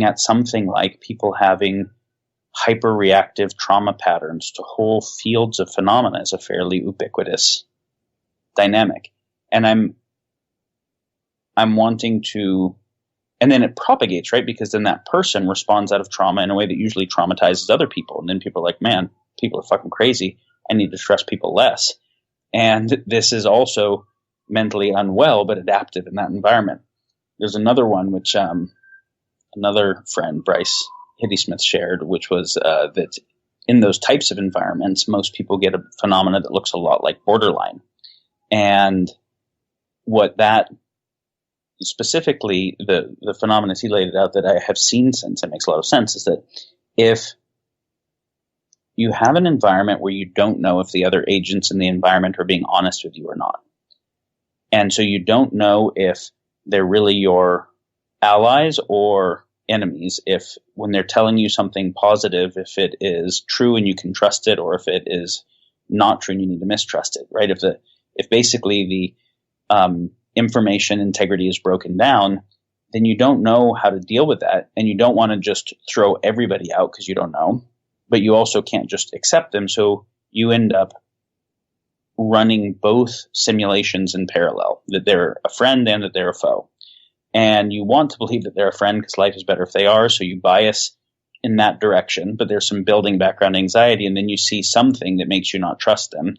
at something like people having hyperreactive trauma patterns to whole fields of phenomena is a fairly ubiquitous dynamic. And I'm wanting to, and then it propagates, right? Because then that person responds out of trauma in a way that usually traumatizes other people. And then people are like, man, people are fucking crazy. I need to trust people less. And this is also mentally unwell, but adaptive in that environment. There's another one, which another friend, Bryce Hitty Smith, shared, which was that in those types of environments, most people get a phenomena that looks a lot like borderline. And what that specifically, the phenomena he laid it out that I have seen since, it makes a lot of sense, is that if you have an environment where you don't know if the other agents in the environment are being honest with you or not, and so you don't know if they're really your allies or enemies, if when they're telling you something positive, if it is true and you can trust it, or if it is not true and you need to mistrust it, right? If basically the information integrity is broken down, then you don't know how to deal with that, and you don't want to just throw everybody out because you don't know, but you also can't just accept them. So you end up running both simulations in parallel, that they're a friend and that they're a foe. And you want to believe that they're a friend because life is better if they are, so you bias in that direction, but there's some building background anxiety, and then you see something that makes you not trust them,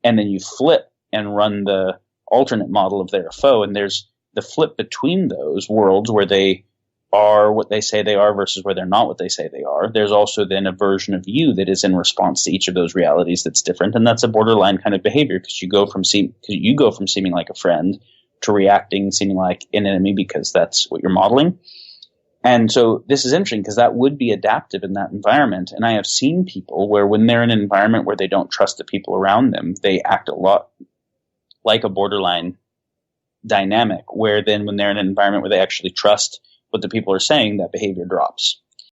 and then you flip and run the alternate model of they're a foe, and there's the flip between those worlds where they are what they say they are versus where they're not what they say they are. There's also then a version of you that is in response to each of those realities that's different, and that's a borderline kind of behavior, because you go from seeming like a friend to reacting seeming like an enemy, because that's what you're modeling. And so this is interesting because that would be adaptive in that environment. And I have seen people where when they're in an environment where they don't trust the people around them, they act a lot like a borderline dynamic, where then when they're in an environment where they actually trust what the people are saying, that behavior drops.